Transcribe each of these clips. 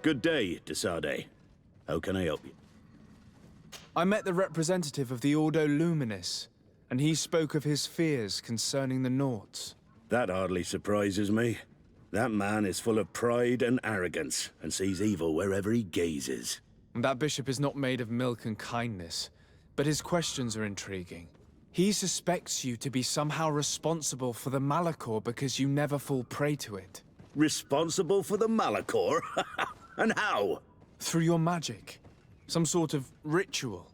Good day, Desade. How can I help you? I met the representative of the Ordo Luminis, and he spoke of his fears concerning the Nauts. That hardly surprises me. That man is full of pride and arrogance, and sees evil wherever he gazes. That bishop is not made of milk and kindness, but his questions are intriguing. He suspects you to be somehow responsible for the Malachor because you never fall prey to it. Responsible for the Malachor? And how? Through your magic. Some sort of ritual.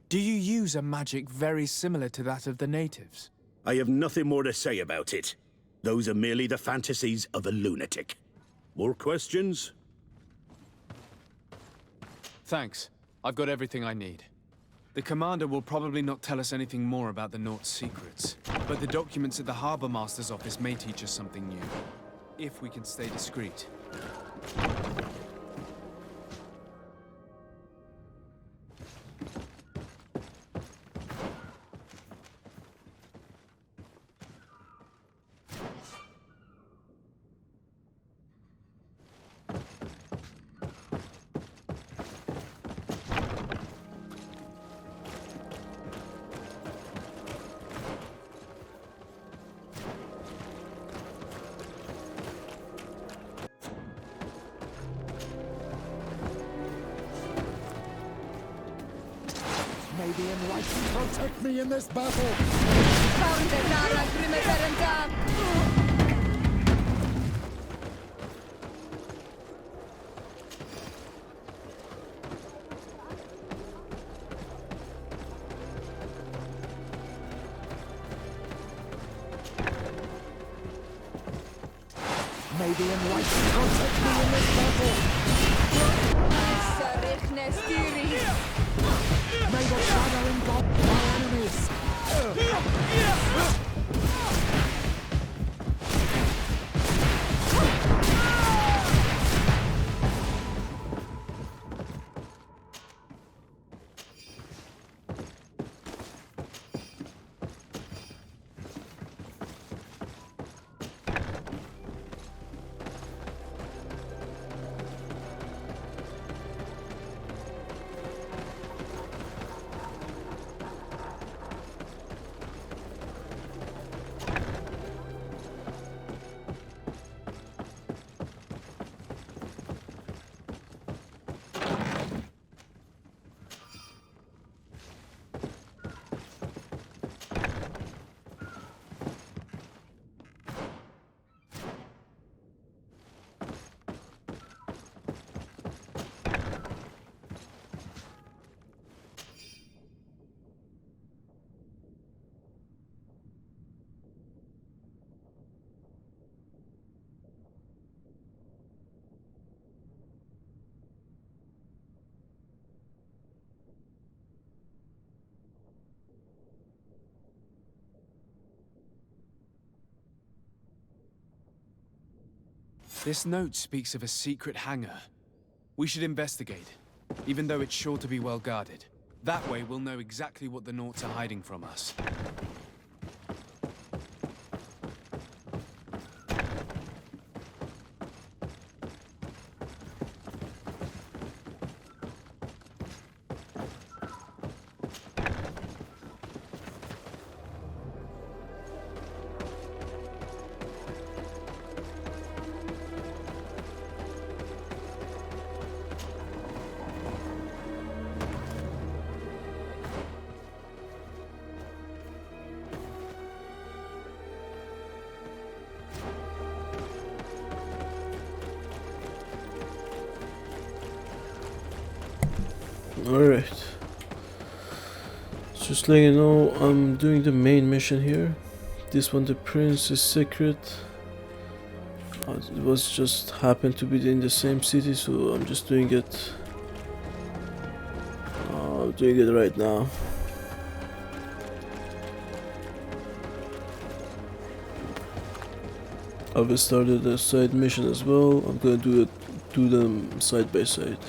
Do you use a magic very similar to that of the natives? I have nothing more to say about it. Those are merely the fantasies of a lunatic. More questions? Thanks. I've got everything I need. The commander will probably not tell us anything more about the Naught's secrets, but the documents at the Harbor Master's office may teach us something new. If we can stay discreet. May the enlightened protect me in this battle! May the enlightened protect me in this battle! May the shadow engulf my enemies! This note speaks of a secret hangar. We should investigate, even though it's sure to be well guarded. That way we'll know exactly what the Naughts are hiding from us. Alright. Just letting you know, I'm doing the main mission here. This one, the prince, is secret. It was just happened to be in the same city, so I'm just doing it. I'm doing it right now. I've started a side mission as well. I'm gonna do them side by side.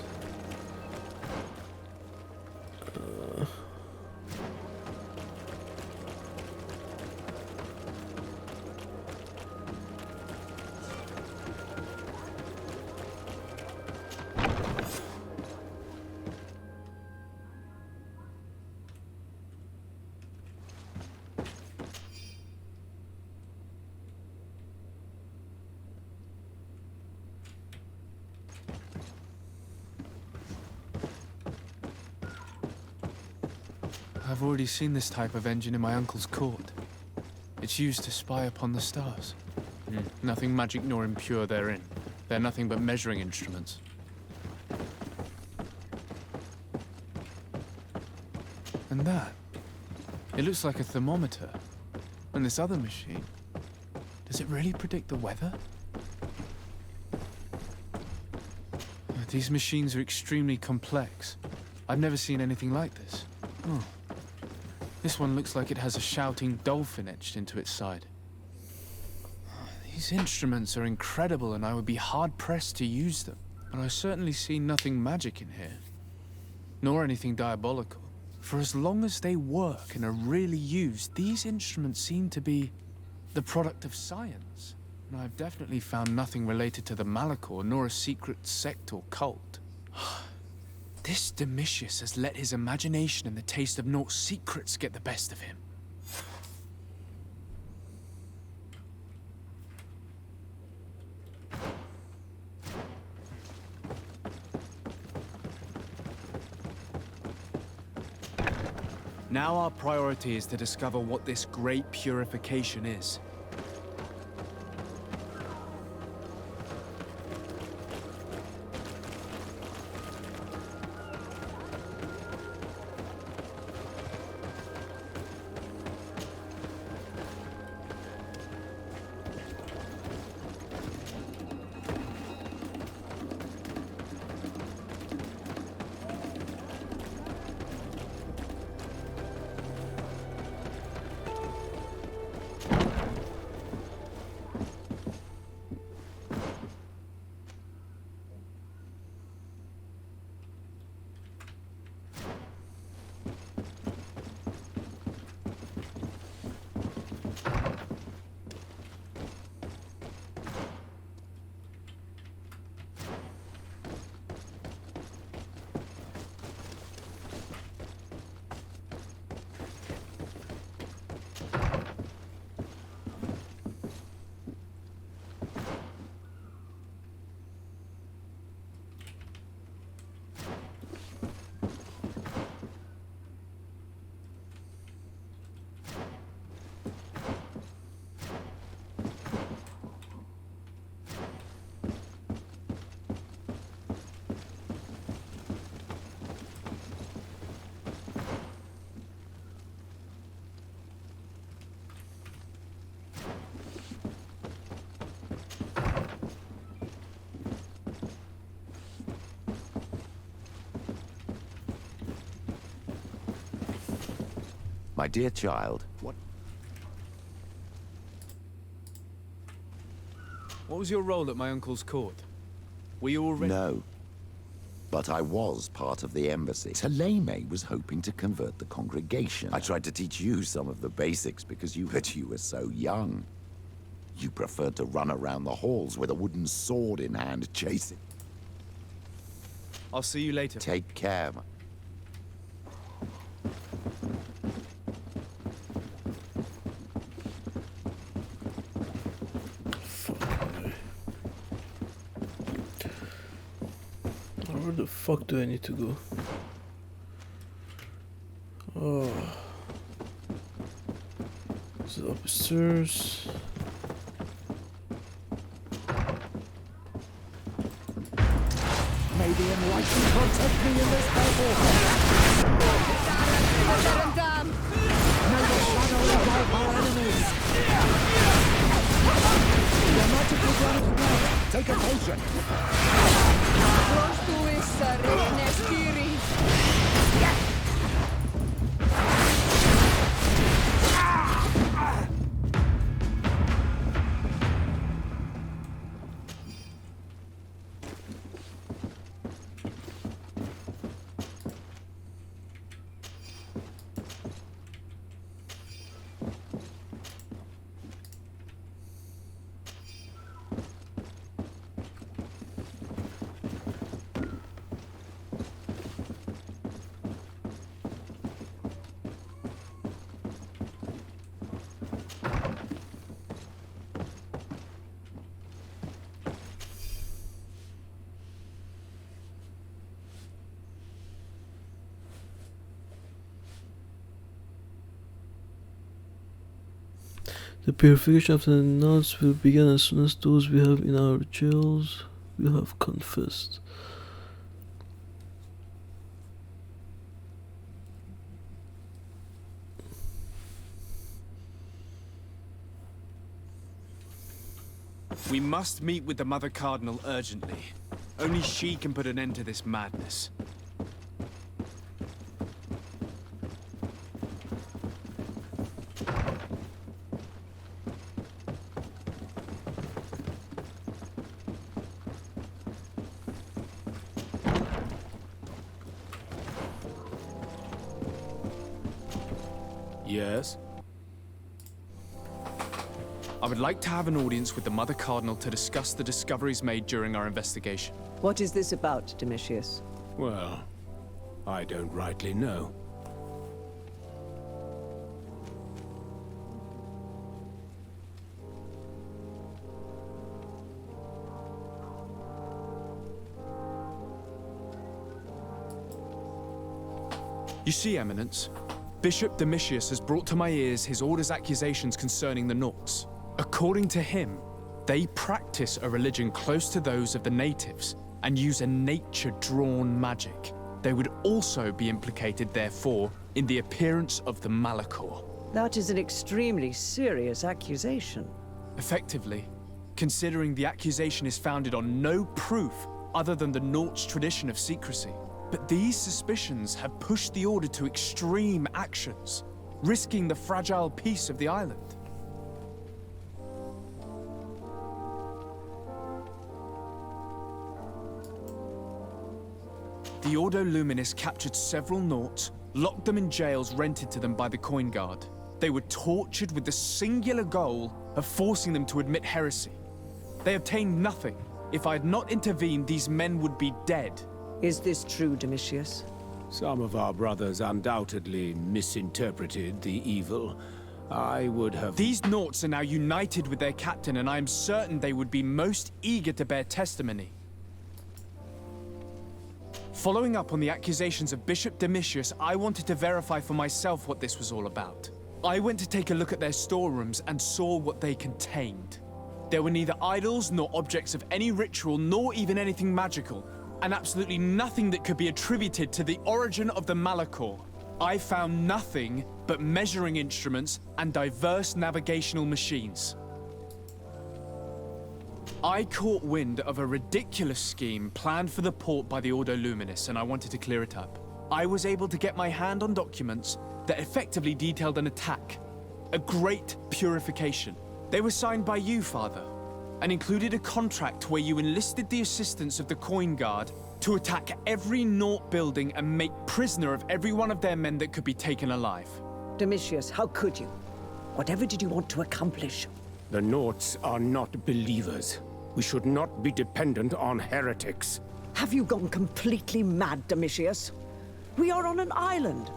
I've already seen this type of engine in my uncle's court. It's used to spy upon the stars. Nothing magic nor impure therein. They're nothing but measuring instruments. And that? It looks like a thermometer. And this other machine, does it really predict the weather? These machines are extremely complex. I've never seen anything like this. Oh. This one looks like it has a shouting dolphin etched into its side. These instruments are incredible, and I would be hard-pressed to use them. But I certainly see nothing magic in here. Nor anything diabolical. For as long as they work and are really used, these instruments seem to be the product of science. And I've definitely found nothing related to the Malachor, nor a secret sect or cult. This Domitius has let his imagination and the taste of Nort's secrets get the best of him. Now our priority is to discover what this great purification is. My dear child, What was your role at my uncle's court? Were you already... No. But I was part of the embassy. Taleme was hoping to convert the congregation. I tried to teach you some of the basics because you were so young. You preferred to run around the halls with a wooden sword in hand, chasing. I'll see you later. Take care. Where the fuck do I need to go? Oh. Is it upstairs? May the enlightened protect me in this battle! May the shadow engulf our enemies! The magical granite. Take a potion! Rostuissa Regnes Kiri. The purification of the nuns will begin as soon as those we have in our jails will have confessed. We must meet with the Mother Cardinal urgently. Only she can put an end to this madness. Yes? I would like to have an audience with the Mother Cardinal to discuss the discoveries made during our investigation. What is this about, Domitius? Well, I don't rightly know. You see, Eminence, Bishop Domitius has brought to my ears his order's accusations concerning the Nauts. According to him, they practice a religion close to those of the natives and use a nature-drawn magic. They would also be implicated, therefore, in the appearance of the Malachor. That is an extremely serious accusation. Effectively, considering the accusation is founded on no proof other than the Nauts' tradition of secrecy. But these suspicions have pushed the Order to extreme actions, risking the fragile peace of the island. The Ordo Luminis captured several Nauts, locked them in jails rented to them by the Coin Guard. They were tortured with the singular goal of forcing them to admit heresy. They obtained nothing. If I had not intervened, these men would be dead. Is this true, Domitius? Some of our brothers undoubtedly misinterpreted the evil. I would have... These Nauts are now united with their captain, and I am certain they would be most eager to bear testimony. Following up on the accusations of Bishop Domitius, I wanted to verify for myself what this was all about. I went to take a look at their storerooms and saw what they contained. There were neither idols nor objects of any ritual, nor even anything magical, and absolutely nothing that could be attributed to the origin of the Malachor. I found nothing but measuring instruments and diverse navigational machines. I caught wind of a ridiculous scheme planned for the port by the Ordo Luminis, and I wanted to clear it up. I was able to get my hand on documents that effectively detailed an attack, a great purification. They were signed by you, Father, and included a contract where you enlisted the assistance of the Coin Guard to attack every Naut building and make prisoner of every one of their men that could be taken alive. Domitius, how could you? Whatever did you want to accomplish? The Nauts are not believers. We should not be dependent on heretics. Have you gone completely mad, Domitius? We are on an island.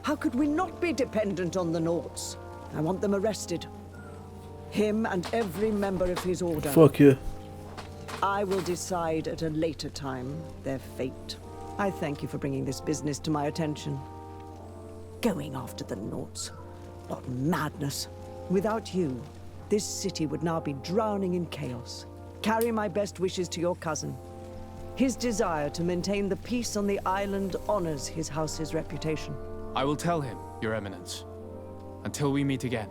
How could we not be dependent on the Nauts? I want them arrested. Him and every member of his order. Fuck you. I will decide at a later time their fate. I thank you for bringing this business to my attention. Going after the Nauts. What madness. Without you, this city would now be drowning in chaos. Carry my best wishes to your cousin. His desire to maintain the peace on the island honors his house's reputation. I will tell him, Your Eminence. Until we meet again.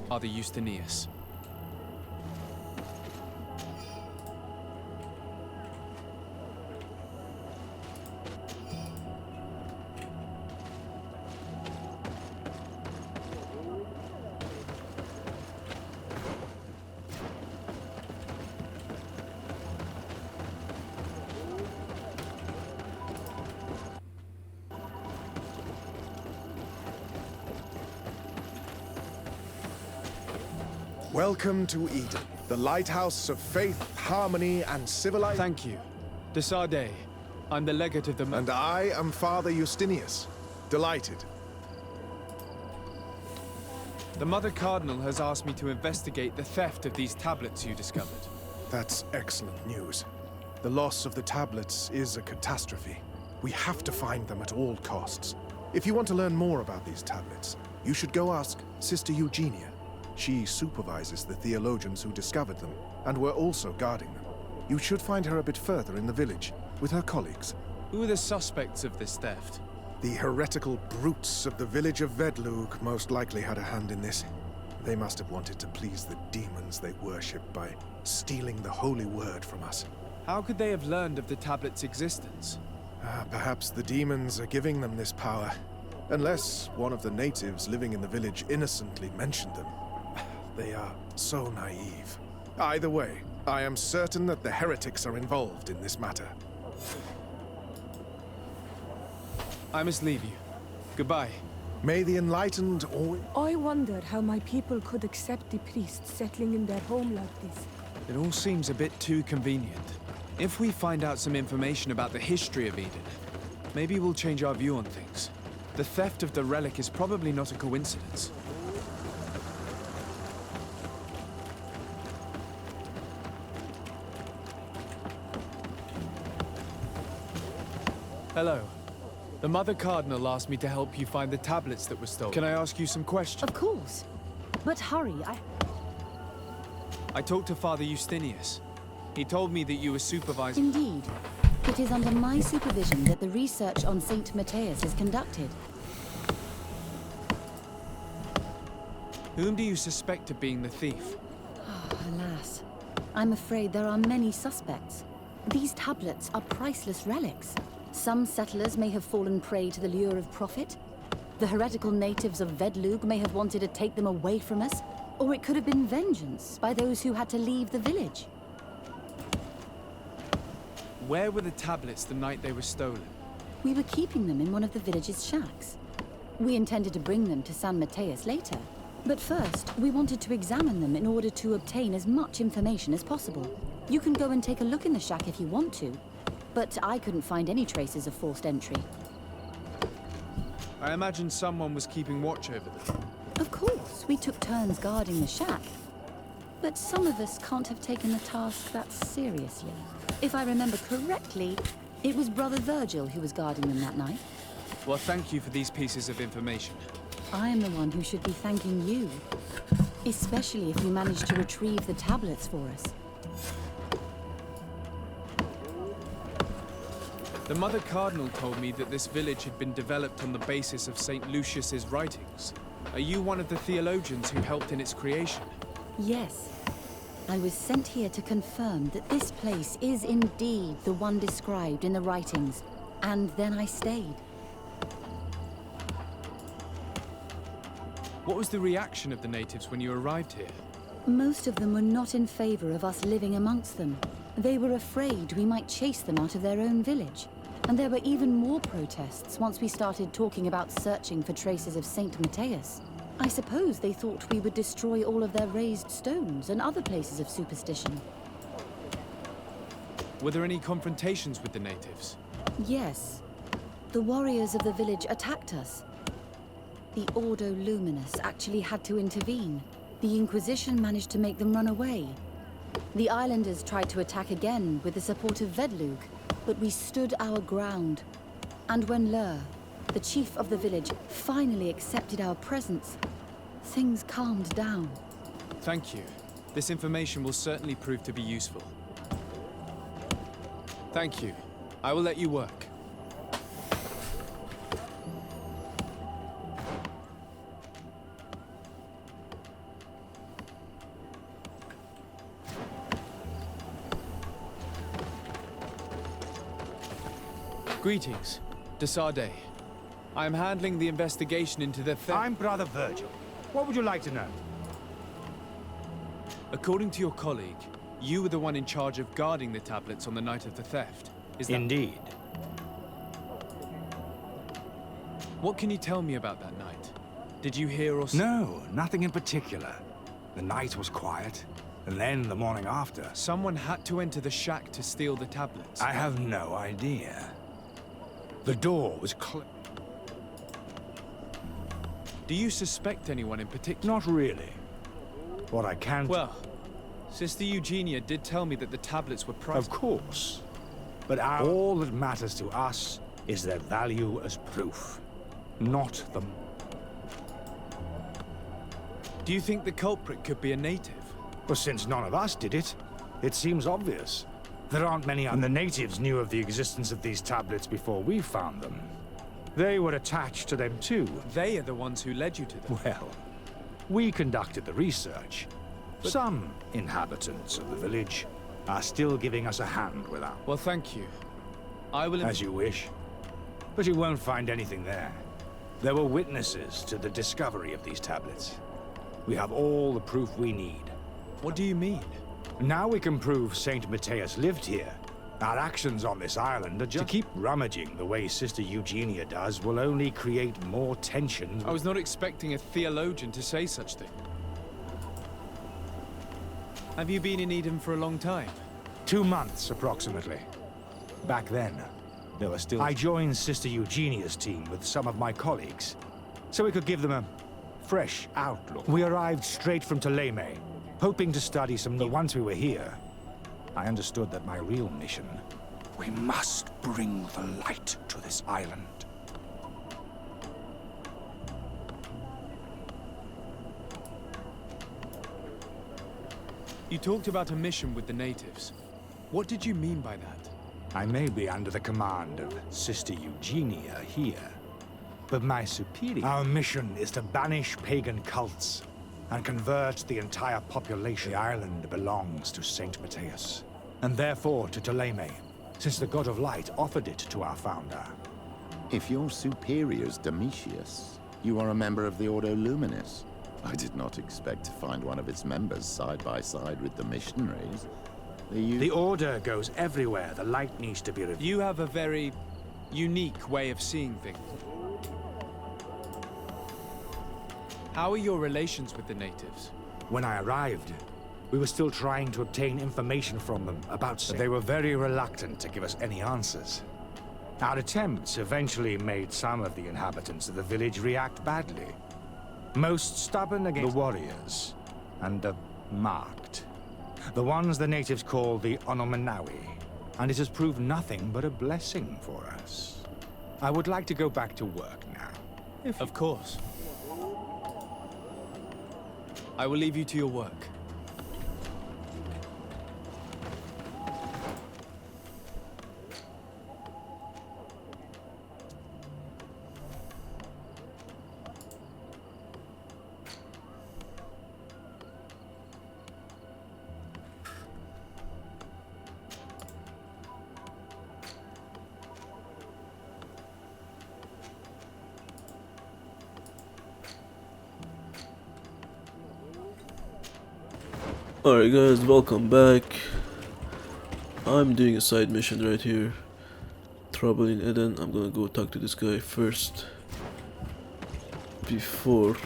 Father Justinius. Welcome to Eden, the lighthouse of faith, harmony, and civilization. Thank you. Desade. I'm the legate of the... And I am Father Justinius. Delighted. The Mother Cardinal has asked me to investigate the theft of these tablets you discovered. That's excellent news. The loss of the tablets is a catastrophe. We have to find them at all costs. If you want to learn more about these tablets, you should go ask Sister Eugenia. She supervises the theologians who discovered them, and were also guarding them. You should find her a bit further in the village, with her colleagues. Who are the suspects of this theft? The heretical brutes of the village of Vedlug most likely had a hand in this. They must have wanted to please the demons they worship by stealing the holy word from us. How could they have learned of the tablet's existence? Perhaps the demons are giving them this power. Unless one of the natives living in the village innocently mentioned them. They are so naive. Either way, I am certain that the heretics are involved in this matter. I must leave you. Goodbye. May the enlightened always... I wonder how my people could accept the priests settling in their home like this. It all seems a bit too convenient. If we find out some information about the history of Eden, maybe we'll change our view on things. The theft of the relic is probably not a coincidence. Hello. The Mother Cardinal asked me to help you find the tablets that were stolen. Can I ask you some questions? Of course. But hurry, I talked to Father Justinius. He told me that you were supervising... Indeed. It is under my supervision that the research on Saint Matthias is conducted. Whom do you suspect of being the thief? Alas. I'm afraid there are many suspects. These tablets are priceless relics. Some settlers may have fallen prey to the lure of profit. The heretical natives of Vedlug may have wanted to take them away from us. Or it could have been vengeance by those who had to leave the village. Where were the tablets the night they were stolen? We were keeping them in one of the village's shacks. We intended to bring them to San Matthias later. But first, we wanted to examine them in order to obtain as much information as possible. You can go and take a look in the shack if you want to. But I couldn't find any traces of forced entry. I imagine someone was keeping watch over them. Of course, we took turns guarding the shack. But some of us can't have taken the task that seriously. If I remember correctly, it was Brother Virgil who was guarding them that night. Well, thank you for these pieces of information. I am the one who should be thanking you. Especially if you managed to retrieve the tablets for us. The Mother Cardinal told me that this village had been developed on the basis of St. Lucius's writings. Are you one of the theologians who helped in its creation? Yes. I was sent here to confirm that this place is indeed the one described in the writings, and then I stayed. What was the reaction of the natives when you arrived here? Most of them were not in favor of us living amongst them. They were afraid we might chase them out of their own village. And there were even more protests once we started talking about searching for traces of Saint Matthias. I suppose they thought we would destroy all of their raised stones and other places of superstition. Were there any confrontations with the natives? Yes. The warriors of the village attacked us. The Ordo Luminous actually had to intervene. The Inquisition managed to make them run away. The islanders tried to attack again with the support of Vedlug, but we stood our ground. And when Lur, the chief of the village, finally accepted our presence, things calmed down. Thank you. This information will certainly prove to be useful. Thank you. I will let you work. Greetings. Desarde. I am handling the investigation into the theft. I'm Brother Virgil. What would you like to know? According to your colleague, you were the one in charge of guarding the tablets on the night of the theft. Is that... Indeed. What can you tell me about that night? Did you hear or... No, nothing in particular. The night was quiet, and then the morning after... Someone had to enter the shack to steal the tablets. I have no idea. The door was Do you suspect anyone in particular? Not really. What I can... Well, Sister Eugenia did tell me that the tablets were Of course. But all that matters to us is their value as proof, not the... Do you think the culprit could be a native? Well, since none of us did it, it seems obvious. There aren't many... And the natives knew of the existence of these tablets before we found them. They were attached to them too. They are the ones who led you to them. Well, we conducted the research. Some inhabitants of the village are still giving us a hand with that. Well, thank you. I will... As you wish. But you won't find anything there. There were witnesses to the discovery of these tablets. We have all the proof we need. What do you mean? Now we can prove Saint Matthias lived here. Our actions on this island are just... To keep rummaging the way Sister Eugenia does will only create more tension. I was not expecting a theologian to say such thing. Have you been in Eden for a long time? 2 months, approximately. Back then, there were still... I joined Sister Eugenia's team with some of my colleagues, so we could give them a fresh outlook. We arrived straight from Ptolemy, hoping to study some... But once we were here, I understood that my real mission... We must bring the light to this island. You talked about a mission with the natives. What did you mean by that? I may be under the command of Sister Eugenia here, but my superior... Our mission is to banish pagan cults and convert the entire population. The island belongs to Saint Matthias, and therefore to Ptolemy, since the God of Light offered it to our founder. If your superior's Domitius, you are a member of the Ordo Luminis. I did not expect to find one of its members side by side with the missionaries. The Order goes everywhere the light needs to be revealed. You have a very unique way of seeing things. How are your relations with the natives? When I arrived, we were still trying to obtain information from them about... They were very reluctant to give us any answers. Our attempts eventually made some of the inhabitants of the village react badly. Most stubborn against the warriors, and the marked. The ones the natives call the Onomanawi, and it has proved nothing but a blessing for us. I would like to go back to work now. Of course. I will leave you to your work. Alright guys, welcome back. I'm doing a side mission right here. Trouble in Eden. I'm gonna go talk to this guy first. Before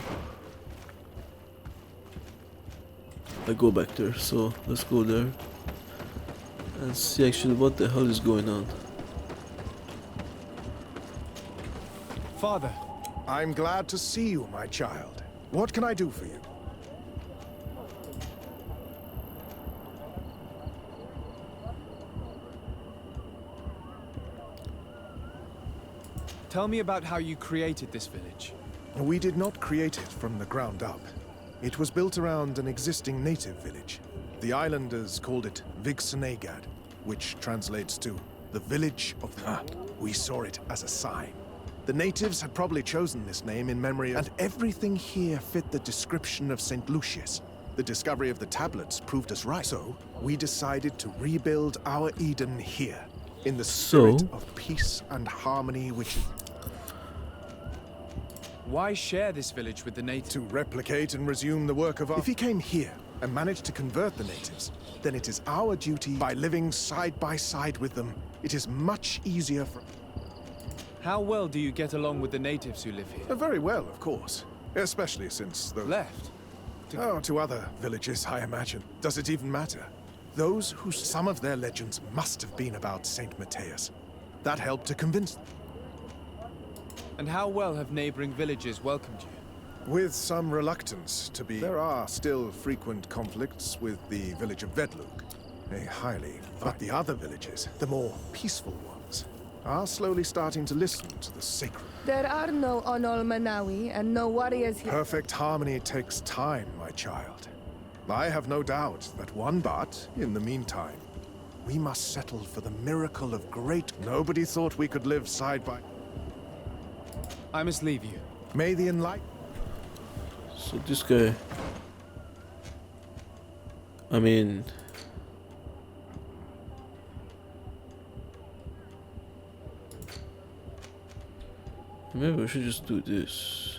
I go back there. So let's go there and see actually what the hell is going on. Father. I'm glad to see you, my child. What can I do for you? Tell me about how you created this village. We did not create it from the ground up. It was built around an existing native village. The islanders called it Vixenagad, which translates to the village of the... We saw it as a sign. The natives had probably chosen this name in memory, and everything here fit the description of St. Lucius. The discovery of the tablets proved us right. So, we decided to rebuild our Eden here, in the spirit of peace and harmony which is... Why share this village with the natives? To replicate and resume the work of our... If he came here and managed to convert the natives, then it is our duty, by living side by side with them, it is much easier for... How well do you get along with the natives who live here? Very well, of course. Especially since the... Left? To other villages, I imagine. Does it even matter? Those who... Some of their legends must have been about Saint Matthias. That helped to convince them. And how well have neighboring villages welcomed you? With some reluctance, to be. There are still frequent conflicts with the village of Vedlug. But the other villages, the more peaceful ones, are slowly starting to listen to the sacred. There are no Onol Manawi and no warriors here. Perfect harmony takes time, my child. I have no doubt that but in the meantime, we must settle for the miracle of great. Nobody thought we could live side by. I must leave you. May the enlightened. So this guy, I mean, maybe we should just do this.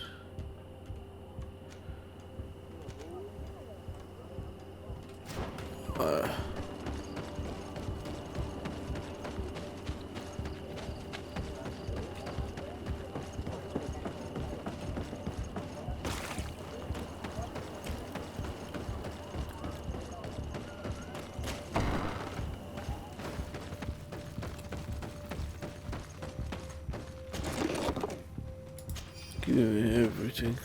Give me everything.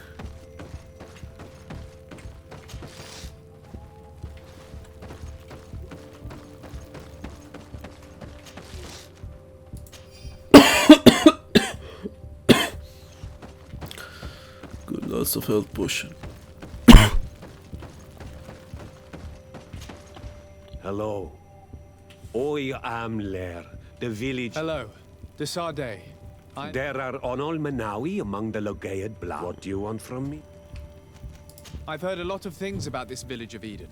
Good, lots of health potion. Hello. I am Lair, the village. Hello. Desade. There are Onol Manawi among the Logaid blood. What do you want from me? I've heard a lot of things about this village of Eden,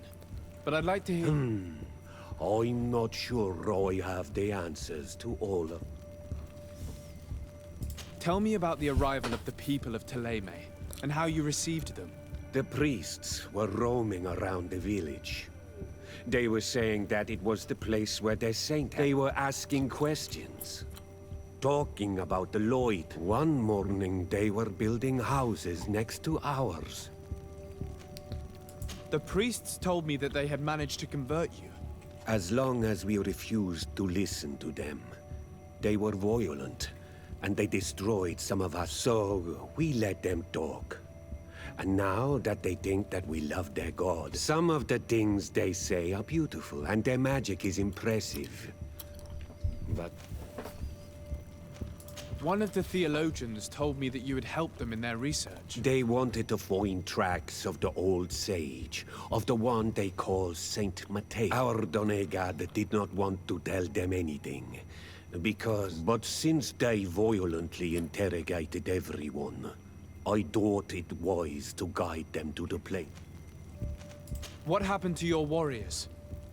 but I'd like to hear... I'm not sure I have the answers to all of... Tell me about the arrival of the people of Thélème, and how you received them. The priests were roaming around the village. They were saying that it was the place where their saint had. They were asking questions. Talking about the Lloyd. One morning, they were building houses next to ours. The priests told me that they had managed to convert you. As long as we refused to listen to them, they were violent, and they destroyed some of us, so we let them talk. And now that they think that we love their god, some of the things they say are beautiful, and their magic is impressive. But... One of the theologians told me that you had helped them in their research. They wanted to find tracks of the old sage, of the one they call Saint Matthias. Our Donegad did not want to tell them anything, but since they violently interrogated everyone, I thought it wise to guide them to the place. What happened to your warriors?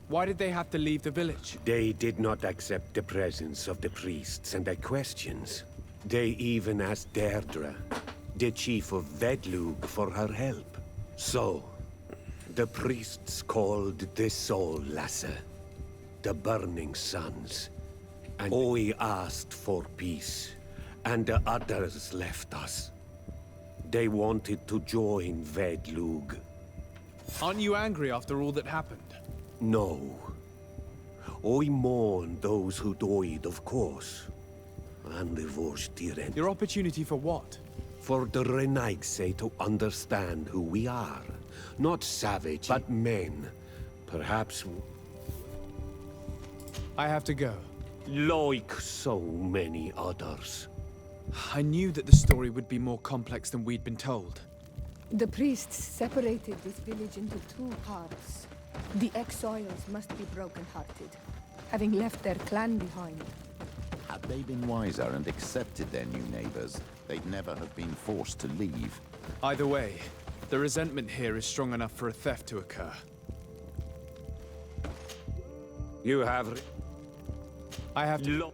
Why did they have to leave the village? They did not accept the presence of the priests and their questions. They even asked Deirdre, the chief of Vedlug, for her help. So, the priests called the Soul Lasser, the Burning Suns, and I asked for peace, and the others left us. They wanted to join Vedlug. Aren't you angry after all that happened? No. I mourn those who died, of course. And the Vorstiren. Your opportunity for what? For the Renaigse to understand who we are. Not savage, but men. Perhaps... I have to go. Like so many others. I knew that the story would be more complex than we'd been told. The priests separated this village into two parts. The exiles must be broken-hearted, having left their clan behind. Had they been wiser and accepted their new neighbors, they'd never have been forced to leave. Either way, the resentment here is strong enough for a theft to occur. You have... I have to...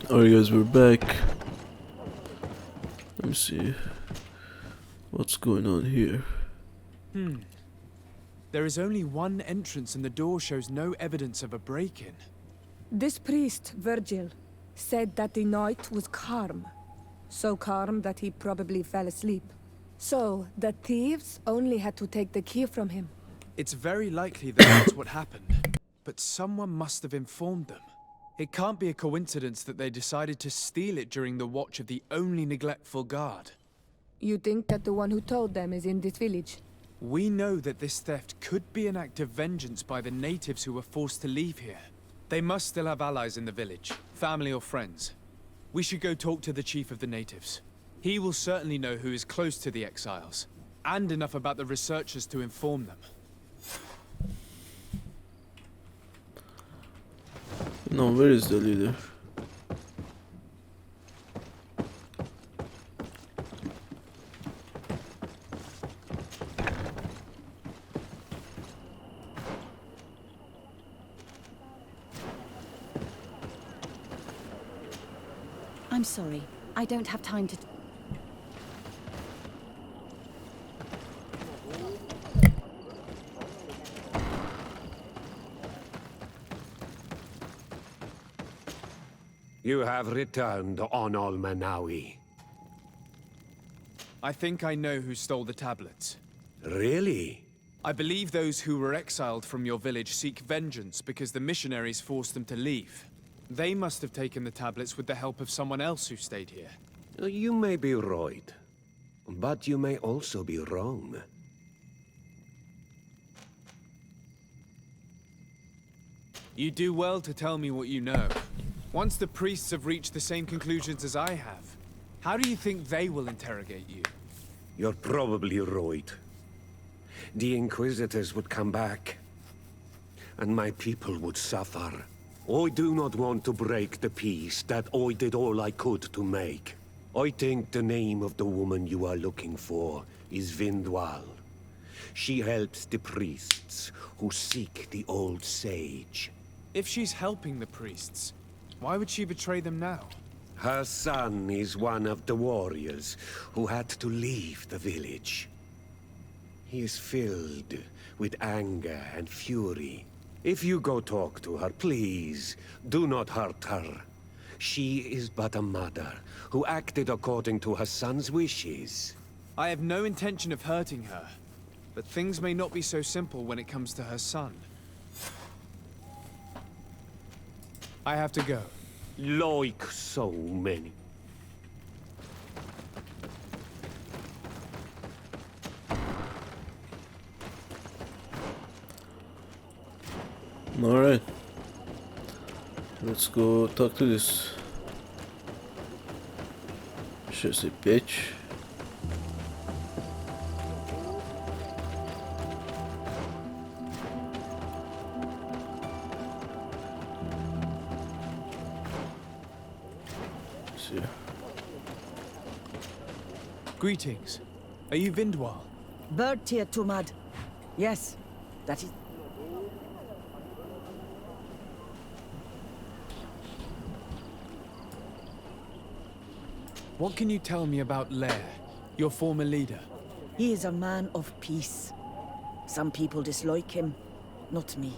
Alright guys, we're back. Let me see what's going on here. There is only one entrance and the door shows no evidence of a break-in. This priest, Virgil, said that the night was calm. So calm that he probably fell asleep. So, the thieves only had to take the key from him. It's very likely that that's what happened. But someone must have informed them. It can't be a coincidence that they decided to steal it during the watch of the only neglectful guard. You think that the one who told them is in this village? We know that this theft could be an act of vengeance by the natives who were forced to leave here. They must still have allies in the village, family or friends. We should go talk to the chief of the natives. He will certainly know who is close to the exiles, and enough about the researchers to inform them. No, where is the leader? I'm sorry. I don't have time to... You have returned on Manawi. I think I know who stole the tablets. Really? I believe those who were exiled from your village seek vengeance because the missionaries forced them to leave. They must have taken the tablets with the help of someone else who stayed here. You may be right, but you may also be wrong. You do well to tell me what you know. Once the priests have reached the same conclusions as I have, how do you think they will interrogate you? You're probably right. The Inquisitors would come back, and my people would suffer. I do not want to break the peace that I did all I could to make. I think the name of the woman you are looking for is Vindwal. She helps the priests who seek the old sage. If she's helping the priests, why would she betray them now? Her son is one of the warriors who had to leave the village. He is filled with anger and fury. If you go talk to her, please, do not hurt her. She is but a mother who acted according to her son's wishes. I have no intention of hurting her, but things may not be so simple when it comes to her son. I have to go. Like so many. Alright. Let's go talk to this. Should I say bitch? See. Greetings. Are you Vindwal? Bertia Tumad. Yes, that is... What can you tell me about Lair, your former leader? He is a man of peace. Some people dislike him, not me.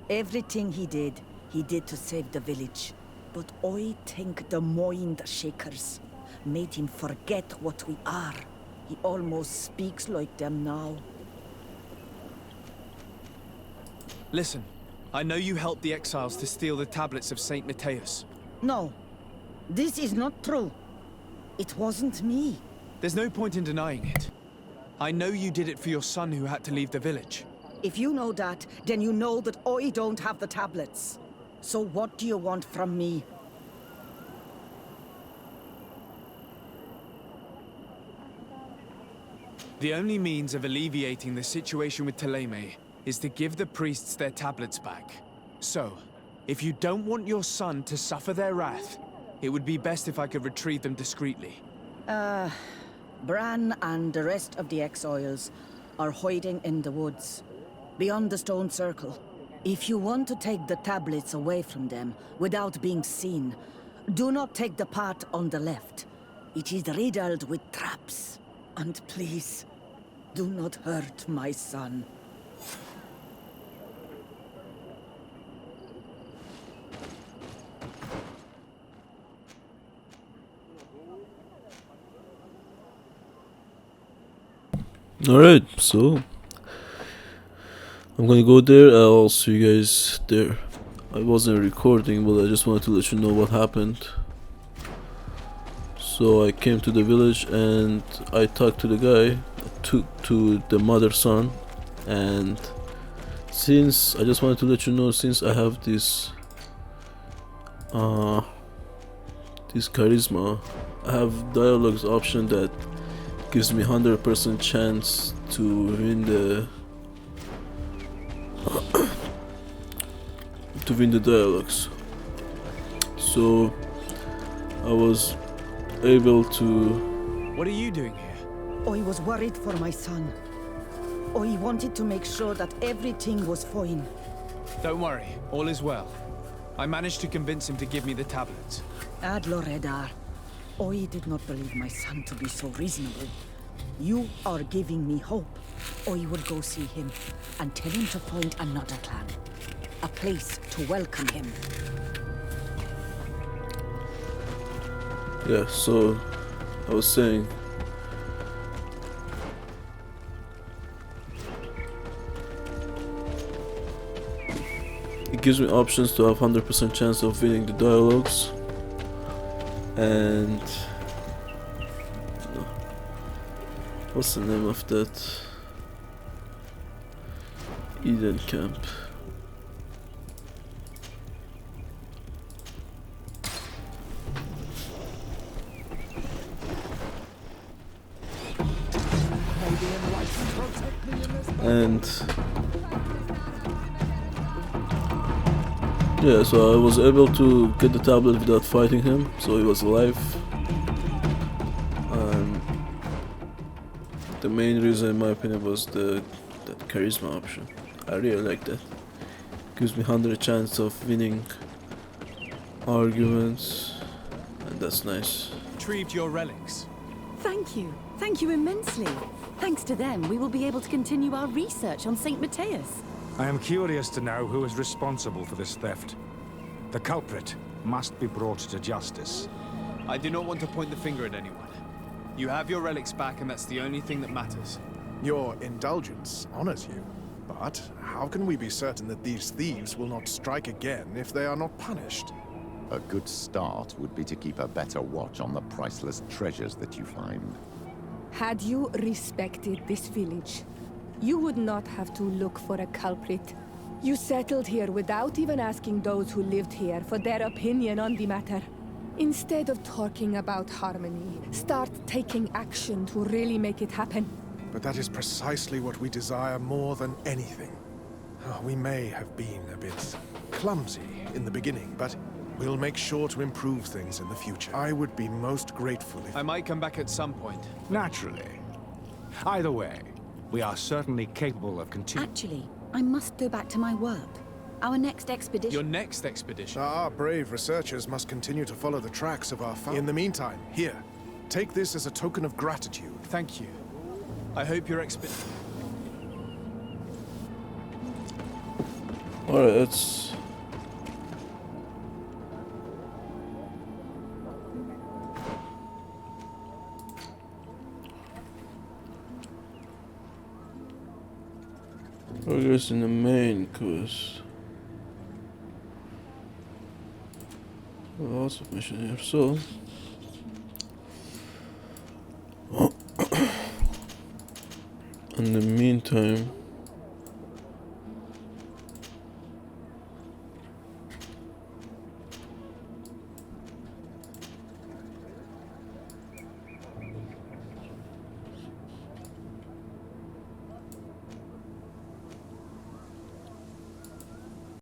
Everything he did to save the village. But I think the mind shakers made him forget what we are. He almost speaks like them now. Listen, I know you helped the exiles to steal the tablets of Saint Matthias. No, this is not true. It wasn't me. There's no point in denying it. I know you did it for your son who had to leave the village. If you know that, then you know that I don't have the tablets. So what do you want from me? The only means of alleviating the situation with Thélème is to give the priests their tablets back. So, if you don't want your son to suffer their wrath, it would be best if I could retrieve them discreetly. Bran and the rest of the exiles are hiding in the woods, beyond the stone circle. If you want to take the tablets away from them without being seen, do not take the path on the left. It is riddled with traps. And please, do not hurt my son. Alright, so I'm gonna go there. I'll see you guys there. I wasn't recording, but I just wanted to let you know what happened. So I came to the village and I talked to the guy, to the mother's son, and since I just wanted to let you know, since I have this charisma, I have dialogues option that gives me 100% chance to win the dialogues. So I was able to. What are you doing here? I was worried for my son. I wanted to make sure that everything was fine. Don't worry, all is well. I managed to convince him to give me the tablets. Ad Loredar, I did not believe my son to be so reasonable. You are giving me hope. I will go see him and tell him to find another clan. A place to welcome him. Yeah, so I was saying, it gives me options to have 100% chance of winning the dialogues, and what's the name of that? Eden Camp. And yeah, so I was able to get the tablet without fighting him, so he was alive. The main reason, in my opinion, was that charisma option. I really like that. Gives me 100 chance of winning arguments, and that's nice. Retrieved your relics. Thank you. Thank you immensely. Thanks to them, we will be able to continue our research on St. Matthias. I am curious to know who is responsible for this theft. The culprit must be brought to justice. I do not want to point the finger at anyone. You have your relics back, and that's the only thing that matters. Your indulgence honors you. But how can we be certain that these thieves will not strike again if they are not punished? A good start would be to keep a better watch on the priceless treasures that you find. Had you respected this village, you would not have to look for a culprit. You settled here without even asking those who lived here for their opinion on the matter. Instead of talking about harmony, start taking action to really make it happen. But that is precisely what we desire more than anything. We may have been a bit clumsy in the beginning, but we'll make sure to improve things in the future. I would be most grateful if... I might come back at some point. Naturally. Either way, we are certainly capable of continuing. Actually, I must go back to my work. Our next expedition... Your next expedition? Our brave researchers must continue to follow the tracks of our found. In the meantime, here, take this as a token of gratitude. Thank you. I hope your Alright, let's... Progress in the main quest. Lots of mission here, so... In the meantime...